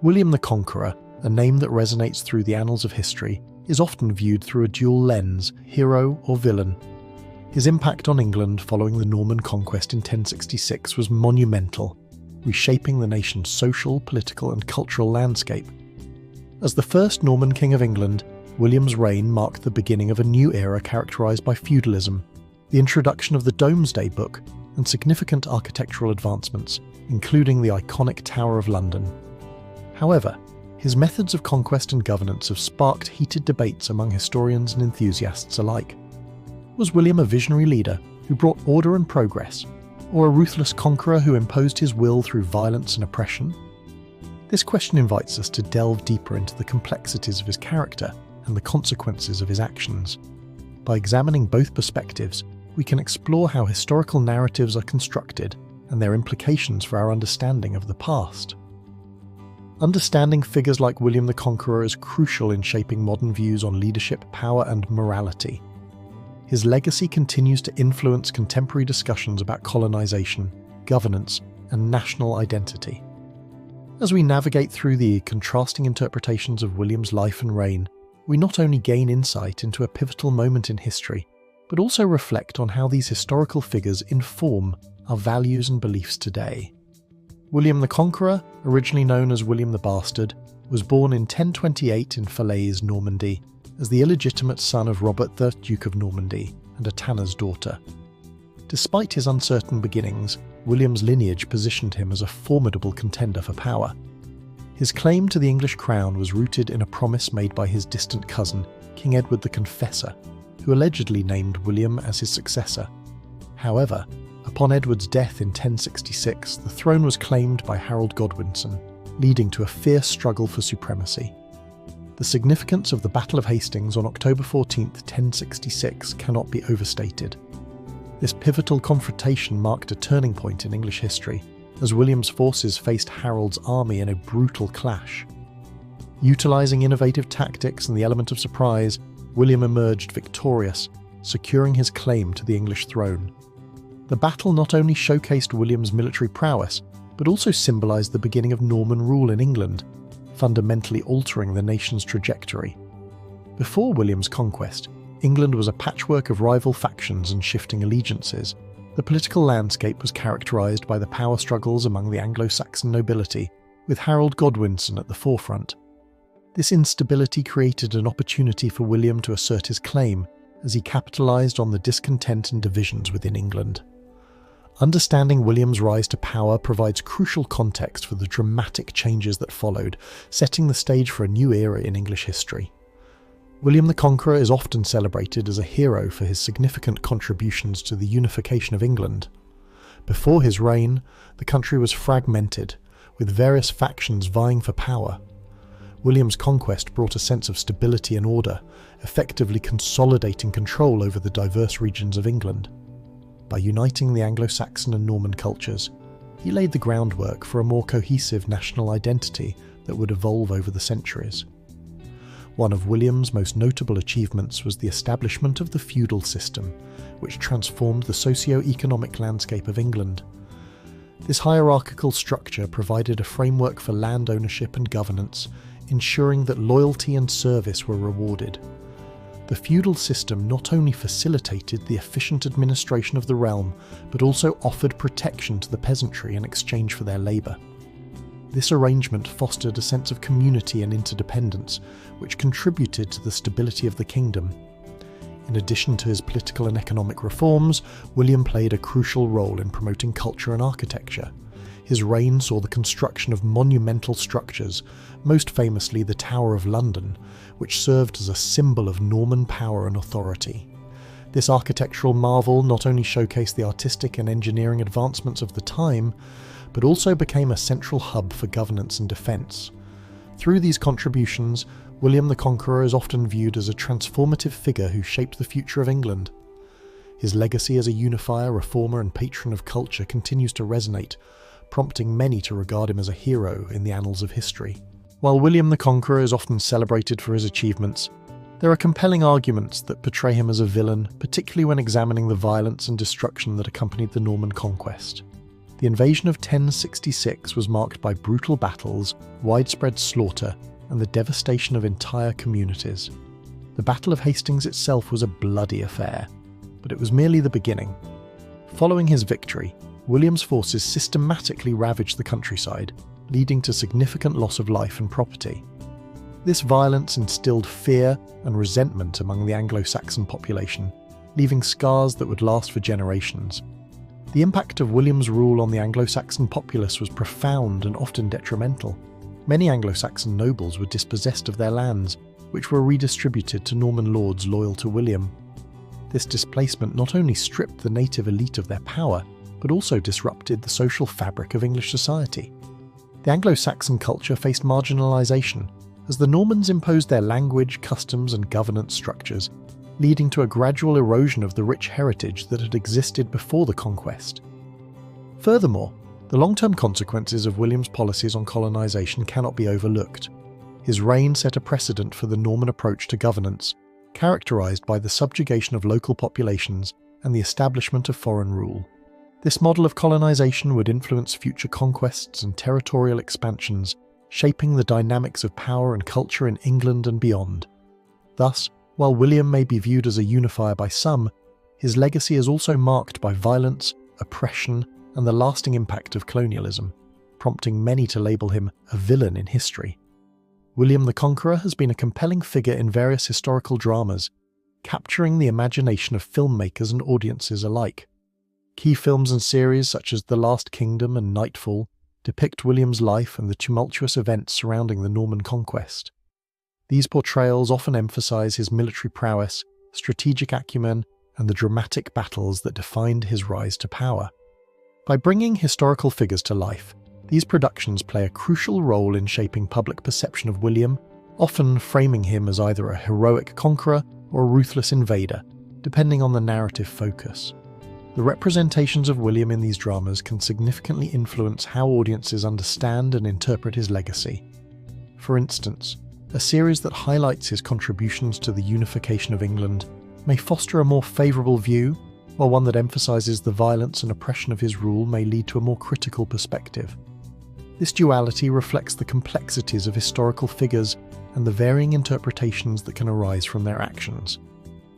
William the Conqueror, a name that resonates through the annals of history, is often viewed through a dual lens, hero or villain. His impact on England following the Norman Conquest in 1066 was monumental, reshaping the nation's social, political and cultural landscape. As the first Norman King of England, William's reign marked the beginning of a new era characterised by feudalism, the introduction of the Domesday Book, and significant architectural advancements, including the iconic Tower of London. However, his methods of conquest and governance have sparked heated debates among historians and enthusiasts alike. Was William a visionary leader who brought order and progress, or a ruthless conqueror who imposed his will through violence and oppression? This question invites us to delve deeper into the complexities of his character and the consequences of his actions. By examining both perspectives, we can explore how historical narratives are constructed and their implications for our understanding of the past. Understanding figures like William the Conqueror is crucial in shaping modern views on leadership, power and morality. His legacy continues to influence contemporary discussions about colonization, governance, and national identity. As we navigate through the contrasting interpretations of William's life and reign, we not only gain insight into a pivotal moment in history, but also reflect on how these historical figures inform our values and beliefs today. William the Conqueror, originally known as William the Bastard, was born in 1028 in Falaise, Normandy, as the illegitimate son of Robert the Duke of Normandy and a tanner's daughter. Despite his uncertain beginnings, William's lineage positioned him as a formidable contender for power. His claim to the English crown was rooted in a promise made by his distant cousin, King Edward the Confessor, who allegedly named William as his successor. However, upon Edward's death in 1066, the throne was claimed by Harold Godwinson, leading to a fierce struggle for supremacy. The significance of the Battle of Hastings on October 14, 1066 cannot be overstated. This pivotal confrontation marked a turning point in English history, as William's forces faced Harold's army in a brutal clash. Utilising innovative tactics and the element of surprise, William emerged victorious, securing his claim to the English throne. The battle not only showcased William's military prowess, but also symbolised the beginning of Norman rule in England, fundamentally altering the nation's trajectory. Before William's conquest, England was a patchwork of rival factions and shifting allegiances. The political landscape was characterised by the power struggles among the Anglo-Saxon nobility, with Harold Godwinson at the forefront. This instability created an opportunity for William to assert his claim, as he capitalised on the discontent and divisions within England. Understanding William's rise to power provides crucial context for the dramatic changes that followed, setting the stage for a new era in English history. William the Conqueror is often celebrated as a hero for his significant contributions to the unification of England. Before his reign, the country was fragmented, with various factions vying for power. William's conquest brought a sense of stability and order, effectively consolidating control over the diverse regions of England. By uniting the Anglo-Saxon and Norman cultures, he laid the groundwork for a more cohesive national identity that would evolve over the centuries. One of William's most notable achievements was the establishment of the feudal system, which transformed the socio-economic landscape of England. This hierarchical structure provided a framework for land ownership and governance, ensuring that loyalty and service were rewarded. The feudal system not only facilitated the efficient administration of the realm, but also offered protection to the peasantry in exchange for their labour. This arrangement fostered a sense of community and interdependence, which contributed to the stability of the kingdom. In addition to his political and economic reforms, William played a crucial role in promoting culture and architecture. His reign saw the construction of monumental structures, most famously the Tower of London, which served as a symbol of Norman power and authority. This architectural marvel not only showcased the artistic and engineering advancements of the time, but also became a central hub for governance and defence. Through these contributions, William the Conqueror is often viewed as a transformative figure who shaped the future of England. His legacy as a unifier, reformer and patron of culture continues to resonate, prompting many to regard him as a hero in the annals of history. While William the Conqueror is often celebrated for his achievements, there are compelling arguments that portray him as a villain, particularly when examining the violence and destruction that accompanied the Norman Conquest. The invasion of 1066 was marked by brutal battles, widespread slaughter, and the devastation of entire communities. The Battle of Hastings itself was a bloody affair, but it was merely the beginning. Following his victory, William's forces systematically ravaged the countryside, leading to significant loss of life and property. This violence instilled fear and resentment among the Anglo-Saxon population, leaving scars that would last for generations. The impact of William's rule on the Anglo-Saxon populace was profound and often detrimental. Many Anglo-Saxon nobles were dispossessed of their lands, which were redistributed to Norman lords loyal to William. This displacement not only stripped the native elite of their power, but also disrupted the social fabric of English society. The Anglo-Saxon culture faced marginalisation, as the Normans imposed their language, customs and governance structures, leading to a gradual erosion of the rich heritage that had existed before the conquest. Furthermore, the long-term consequences of William's policies on colonisation cannot be overlooked. His reign set a precedent for the Norman approach to governance, characterised by the subjugation of local populations and the establishment of foreign rule. This model of colonisation would influence future conquests and territorial expansions, shaping the dynamics of power and culture in England and beyond. Thus, while William may be viewed as a unifier by some, his legacy is also marked by violence, oppression, and the lasting impact of colonialism, prompting many to label him a villain in history. William the Conqueror has been a compelling figure in various historical dramas, capturing the imagination of filmmakers and audiences alike. Key films and series such as The Last Kingdom and Nightfall depict William's life and the tumultuous events surrounding the Norman Conquest. These portrayals often emphasise his military prowess, strategic acumen, and the dramatic battles that defined his rise to power. By bringing historical figures to life, these productions play a crucial role in shaping public perception of William, often framing him as either a heroic conqueror or a ruthless invader, depending on the narrative focus. The representations of William in these dramas can significantly influence how audiences understand and interpret his legacy. For instance, a series that highlights his contributions to the unification of England may foster a more favourable view, while one that emphasises the violence and oppression of his rule may lead to a more critical perspective. This duality reflects the complexities of historical figures and the varying interpretations that can arise from their actions.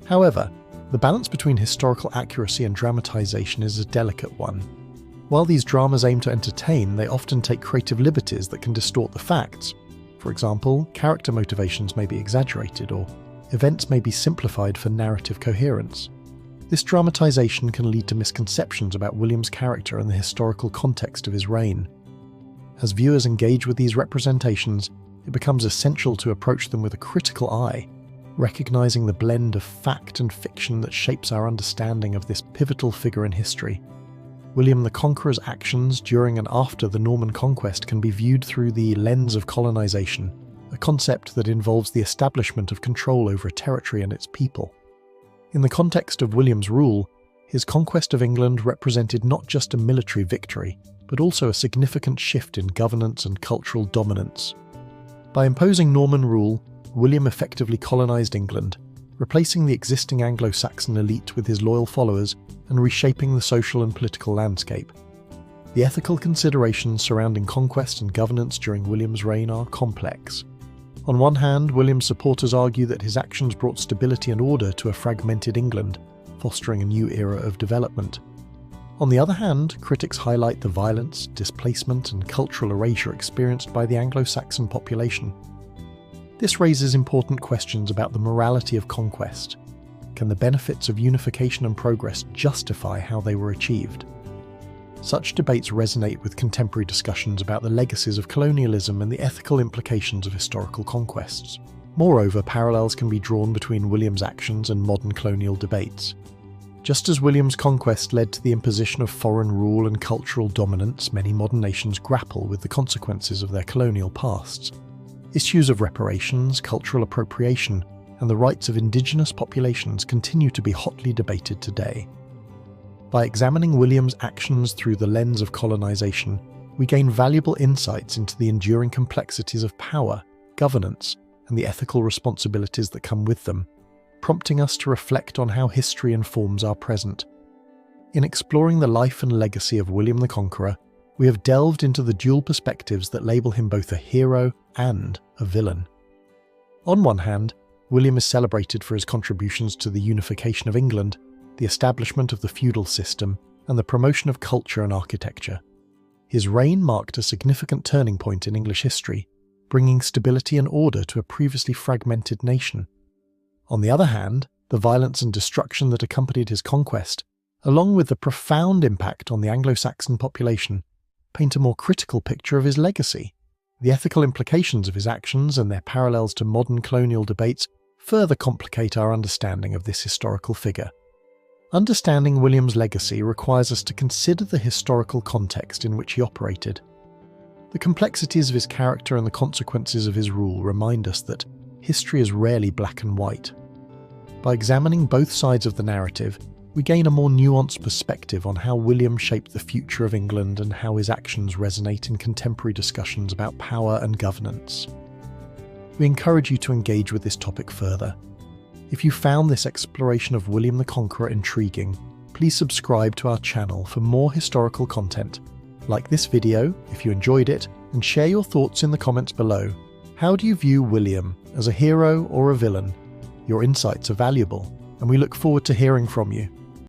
However, the balance between historical accuracy and dramatisation is a delicate one. While these dramas aim to entertain, they often take creative liberties that can distort the facts. For example, character motivations may be exaggerated, or events may be simplified for narrative coherence. This dramatisation can lead to misconceptions about William's character and the historical context of his reign. As viewers engage with these representations, it becomes essential to approach them with a critical eye, recognising the blend of fact and fiction that shapes our understanding of this pivotal figure in history. William the Conqueror's actions during and after the Norman Conquest can be viewed through the lens of colonisation, a concept that involves the establishment of control over a territory and its people. In the context of William's rule, his conquest of England represented not just a military victory, but also a significant shift in governance and cultural dominance. By imposing Norman rule, William effectively colonised England, replacing the existing Anglo-Saxon elite with his loyal followers and reshaping the social and political landscape. The ethical considerations surrounding conquest and governance during William's reign are complex. On one hand, William's supporters argue that his actions brought stability and order to a fragmented England, fostering a new era of development. On the other hand, critics highlight the violence, displacement, and cultural erasure experienced by the Anglo-Saxon population. This raises important questions about the morality of conquest. Can the benefits of unification and progress justify how they were achieved? Such debates resonate with contemporary discussions about the legacies of colonialism and the ethical implications of historical conquests. Moreover, parallels can be drawn between William's actions and modern colonial debates. Just as William's conquest led to the imposition of foreign rule and cultural dominance, many modern nations grapple with the consequences of their colonial pasts. Issues of reparations, cultural appropriation, and the rights of indigenous populations continue to be hotly debated today. By examining William's actions through the lens of colonisation, we gain valuable insights into the enduring complexities of power, governance, and the ethical responsibilities that come with them, prompting us to reflect on how history informs our present. In exploring the life and legacy of William the Conqueror, we have delved into the dual perspectives that label him both a hero and a villain. On one hand, William is celebrated for his contributions to the unification of England, the establishment of the feudal system, and the promotion of culture and architecture. His reign marked a significant turning point in English history, bringing stability and order to a previously fragmented nation. On the other hand, the violence and destruction that accompanied his conquest, along with the profound impact on the Anglo-Saxon population, paint a more critical picture of his legacy. The ethical implications of his actions and their parallels to modern colonial debates further complicate our understanding of this historical figure. Understanding William's legacy requires us to consider the historical context in which he operated. The complexities of his character and the consequences of his rule remind us that history is rarely black and white. By examining both sides of the narrative, we gain a more nuanced perspective on how William shaped the future of England and how his actions resonate in contemporary discussions about power and governance. We encourage you to engage with this topic further. If you found this exploration of William the Conqueror intriguing, please subscribe to our channel for more historical content. Like this video if you enjoyed it, and share your thoughts in the comments below. How do you view William, as a hero or a villain? Your insights are valuable, and we look forward to hearing from you.